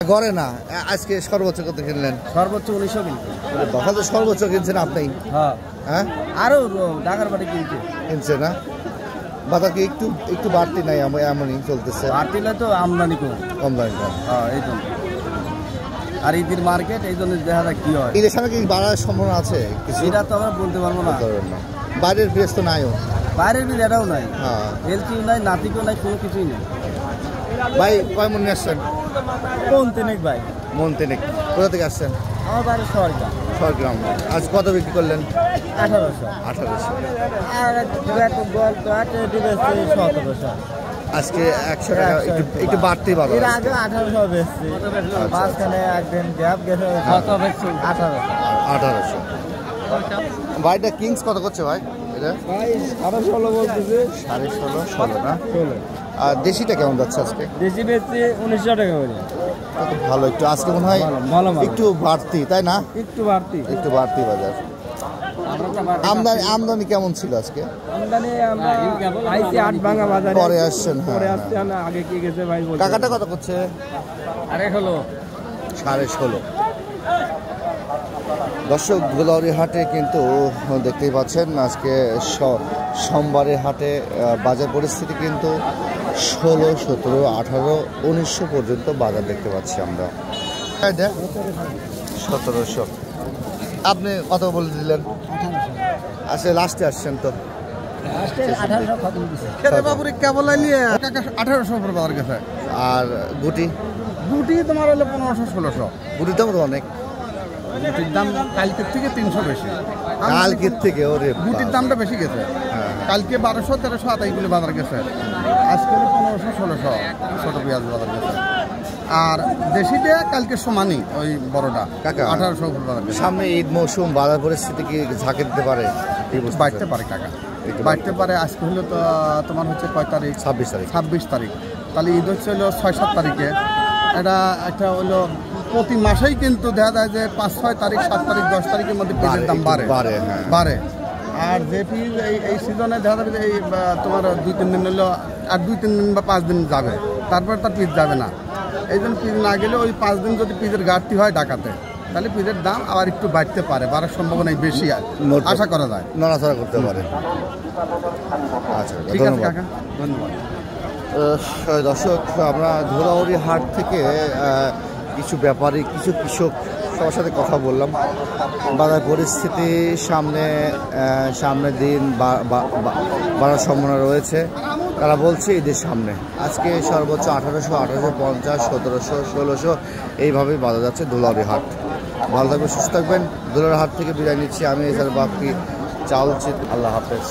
গড়ে না আজকে সর্বোচ্চ কত কিনলেন? সর্বোচ্চ 1900 কিনছে। তো সর্বোচ্চ কিনছেন আপনি? হ্যাঁ আরো ঢাকার বাড়ি কিনছে না? বাজার কি একটু একটু বাড়তি নাই এমনই চলতেছে? বাড়তি না তো আমদানি কম। আমদানি কম, হ্যাঁ এই জন্য। আর ঈদের মার্কেট এই জন্য দেখা যায় কি হয়। ঈদের সামনে কি বাড়ার সম্ভাবনা আছে কিছু? এটা তো আমরা বলতে পারবো না। বাইরের বীজ তো নাইও। বাইরের বীজ এটাও নাই, হ্যাঁ এলচিও নাই, নাতিকেও নাই, কোনো কিছুই নেই। ভাই কয় মন নিয়ে আসছেন? মন তিনেক ভাই। মন তিনেক। কোথা থেকে আসছেন? আমার বাড়ি সরগ্রাম। সরগ্রাম। আজ কত বিক্রি করলেন? 1800। 1800। আর দিবেছে 1700। আজকে 100 টাকা একটু বাড়তি পাবো। এর আগে 1800 বেচছি, মাঝখানে একদিন গ্যাপ গেছে 1800। ভাইটা কিংস কত করছে ভাই? এটা ভাই 16 বলতেছে। 16.5 না? 16। আর দেশিটা কেমন যাচ্ছে আজকে? দেশি বেচছি 1900 টাকা করে। কত ভালো, একটু আজকে মনে হয় একটু বাড়তি, তাই না? একটু বাড়তি বাজার। আমদানি কেমন ছিল আজকে? আমদানি আমরা আইছি 8 ভাঙা বাজারে। পরে আসছেন? পরে আসছেন, আগে কি গেছে ভাই বলতে। কাকাটা কত করছে? আরে হলো 16.5। দর্শক, ধুলাউড়ি হাটে কিন্তু দেখতেই পাচ্ছেন আজকে সোমবারের হাটে বাজার পরিস্থিতি কিন্তু 16, 17, 18, 1900 পর্যন্ত বাজার দেখতে পাচ্ছি আমরা। 1700। আপনি কত বলে দিলেন? আচ্ছা লাস্টে আসছেন তো? 1800 গেছে। আর গুটি তোমার হলো 1500, 1600। গুটির দাম তো অনেক। গুটির দাম কালকের থেকে 300 বেশি। কালকের থেকে? ওরে, গুটির দামটা বেশি গেছে। কালকে 1200, 1300 28 বাজার গেছে। আজকে 1500, 1600 ছোট পেঁয়াজ বাজার গেছে। আর দেশিটা কালকে সমানই, ওই বড়টা 1800 বাজার গেছে। সামনে ঈদ মৌসুম, বাজার পরিস্থিতি কি ঝাঁকে দিতে পারে? বাড়তে পারে কাকা, বাড়তে পারে। আজকে হলো তো তোমার হচ্ছে কয় তারিখ? 26 তারিখ। তাহলে ঈদ হচ্ছে হলো 6-7 তারিখে। এটা একটা হলো প্রতি মাসেই কিন্তু দেখা যায় যে 5-6 তারিখ, 7 তারিখ, 10 তারিখের মধ্যে পিসের দাম বাড়ে। আর যে পিস এই সিজনে দেখা যাবে যে এই তোমার 2-3 দিন হলো, আর 2-3 দিন বা 5 দিন যাবে, তারপর তার পিস যাবে না। এই জন্য পিস না গেলে ওই 5 দিন যদি পিসের ঘাটতি হয় ঢাকাতে, তাহলে পিসের দাম আবার একটু বাড়তে পারে, বাড়ার সম্ভাবনাই বেশি আশা করা যায়, নড়াচড়া করতে পারে। আচ্ছা, ঠিক আছে কাকা, ধন্যবাদ। দর্শক, আমরা ধুলাউড়ি হাট থেকে কিছু ব্যাপারী, কিছু কৃষক সবার সাথে কথা বললাম। বাজার পরিস্থিতি সামনে দিন বাড়ার সম্ভাবনা রয়েছে। তারা বলছে ঈদের সামনে আজকে সর্বোচ্চ 1800, 1850, 1700, 1600 এইভাবেই বাজার যাচ্ছে ধুলাউড়ি হাট। ভালো থাকবেন, সুস্থ থাকবেন। ধুলাউড়ি হাট থেকে বিদায় নিচ্ছি আমি, এছাড়া বাকি চাউল চিত। আল্লাহ হাফেজ।